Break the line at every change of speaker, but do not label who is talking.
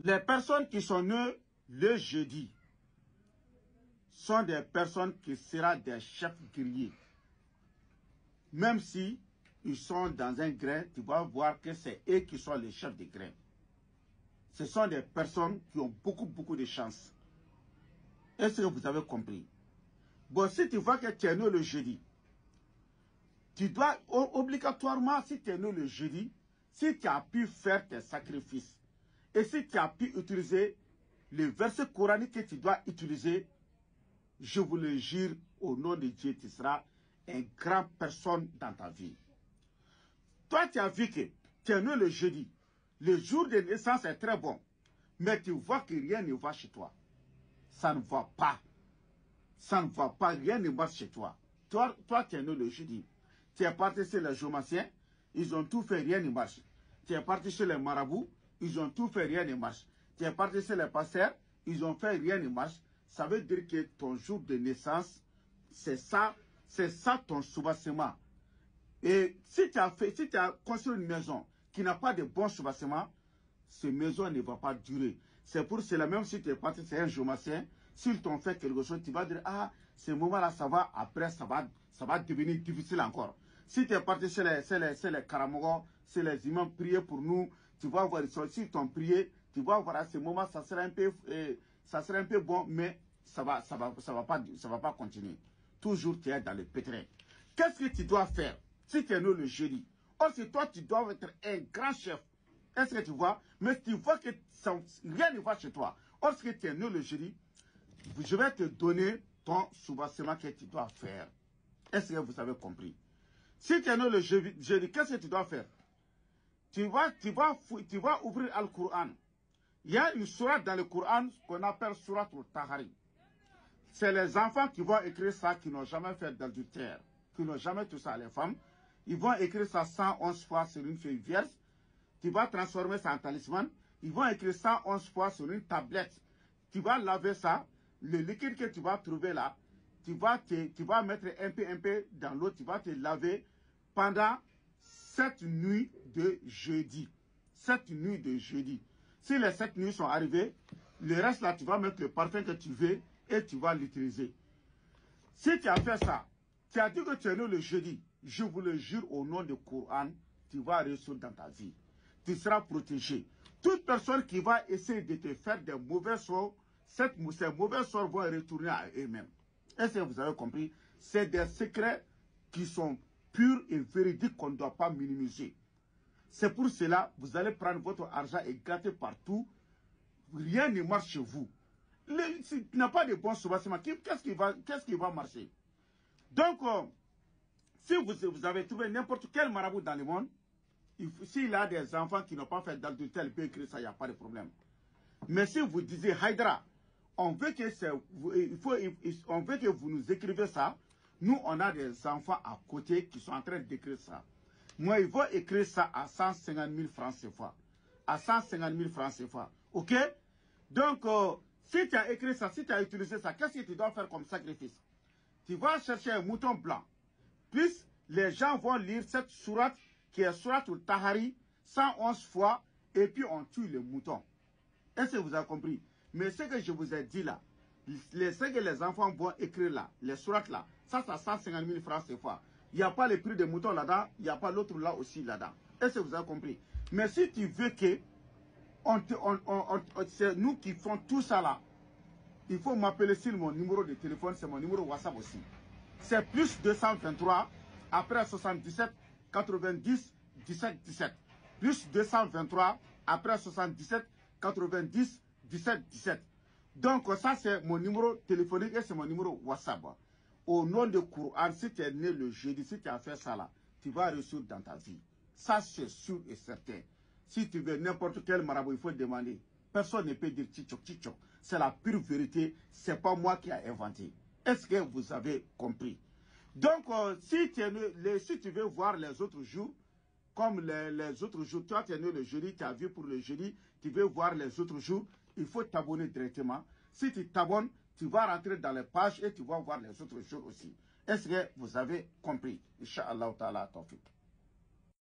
Les personnes qui sont nées le jeudi sont des personnes qui seront des chefs guerriers. Même si ils sont dans un grain, tu vas voir que c'est eux qui sont les chefs des grains. Ce sont des personnes qui ont beaucoup de chance. Est-ce que vous avez compris? Bon, si tu vois que tu es né le jeudi, tu dois obligatoirement, si tu es né le jeudi, si tu as pu faire tes sacrifices, et si tu as pu utiliser le verset coranique que tu dois utiliser, je vous le jure, au nom de Dieu, tu seras une grande personne dans ta vie. Toi, tu as vu que tu es né le jeudi. Le jour de naissance est très bon. Mais tu vois que rien ne va chez toi. Ça ne va pas. Ça ne va pas. Rien ne marche chez toi. Toi, tu es né le jeudi. Tu es parti chez les géomanciens. Ils ont tout fait, rien ne marche. Tu es parti chez les marabouts. Ils ont tout fait, rien ne marche. Tu es parti chez les pasteurs. Ils ont fait, rien ne marche. Ça veut dire que ton jour de naissance, c'est ça ton soubassement. Et si tu as construit une maison qui n'a pas de bon soubassement, cette maison ne va pas durer. C'est pour cela, même si tu es parti, c'est un géomacien, s'ils t'ont fait quelque chose, tu vas dire, ah, ce moment-là, ça va, après, ça va devenir difficile encore. Si tu es parti chez les Karamogos, c'est les imams, prier pour nous, tu vas voir, s'ils t'ont prié, tu vas voir à ce moment, ça sera un peu bon, mais ça va pas continuer. Toujours, tu es dans le pétrin. Qu'est-ce que tu dois faire si tu es né le jeudi? Or, c'est toi, tu dois être un grand chef. Est-ce que tu vois? Mais tu vois que rien ne va chez toi. Or, si tu es né le jeudi, je vais te donner ton soubassement que tu dois faire. Est-ce que vous avez compris? Si tu es né le jeudi, qu'est-ce que tu dois faire? Tu vas ouvrir Al-Qur'an. Il y a une sourate dans le Coran qu'on appelle sourate al-Tahari. C'est les enfants qui vont écrire ça, qui n'ont jamais fait d'adultère, qui n'ont jamais touché à les femmes. Ils vont écrire ça 111 fois sur une feuille vierge. Tu vas transformer ça en talisman. Ils vont écrire 111 fois sur une tablette. Tu vas laver ça. Le liquide que tu vas trouver là, tu vas mettre un peu dans l'eau. Tu vas te laver pendant 7 nuits de jeudi. 7 nuits de jeudi. Si les 7 nuits sont arrivées, le reste là, tu vas mettre le parfum que tu veux et tu vas l'utiliser. Si tu as fait ça, tu as dit que tu es né le jeudi, je vous le jure au nom du Coran, tu vas réussir dans ta vie. Tu seras protégé. Toute personne qui va essayer de te faire des mauvais sorts, ces mauvais sorts vont retourner à eux-mêmes. Est-ce que vous avez compris? C'est des secrets qui sont purs et véridiques qu'on ne doit pas minimiser. C'est pour cela que vous allez prendre votre argent et gâter partout. Rien ne marche chez vous. Tu n'as pas de bon soubassement. Qu'est-ce qui va marcher? Donc, si vous avez trouvé n'importe quel marabout dans le monde, s'il a des enfants qui n'ont pas fait d'adultère, il peut écrire ça, il n'y a pas de problème. Mais si vous disiez, Haïdra, on veut que vous nous écrivez ça, nous, on a des enfants à côté qui sont en train d'écrire ça. Moi, ils vont écrire ça à 150 000 francs CFA. À 150 000 francs CFA. OK? Donc, si tu as écrit ça, si tu as utilisé ça, qu'est-ce que tu dois faire comme sacrifice? Tu vas chercher un mouton blanc. Puis, les gens vont lire cette sourate qui est sourate al-Tahari 111 fois et puis on tue le mouton. Est-ce que vous avez compris? Mais ce que je vous ai dit là, ce que les enfants vont écrire là, les sourates là, ça c'est 150 000 francs CFA. Il n'y a pas le prix des moutons là-dedans, il n'y a pas l'autre là aussi là-dedans. Est-ce que vous avez compris? Mais si tu veux que c'est nous qui font tout ça là, il faut m'appeler sur mon numéro de téléphone, c'est mon numéro WhatsApp aussi. C'est plus 223 après 77 90 17 17. Plus 223 après 77 90 17 17. Donc ça c'est mon numéro téléphonique et c'est mon numéro WhatsApp. Au nom de Coran, si tu es né le jeudi, si tu as fait ça là, tu vas réussir dans ta vie. Ça c'est sûr et certain. Si tu veux n'importe quel marabout, il faut demander. Personne ne peut dire tchichok, tchichok. C'est la pure vérité. C'est pas moi qui ai inventé. Est-ce que vous avez compris? Donc, si tu veux voir les autres jours, comme les autres jours, toi tu es né le jeudi, tu as vu pour le jeudi, tu veux voir les autres jours, il faut t'abonner directement. Si tu t'abonnes, tu vas rentrer dans les pages et tu vas voir les autres jours aussi. Est-ce que vous avez compris? Inch'Allah ta'ala tawfiq.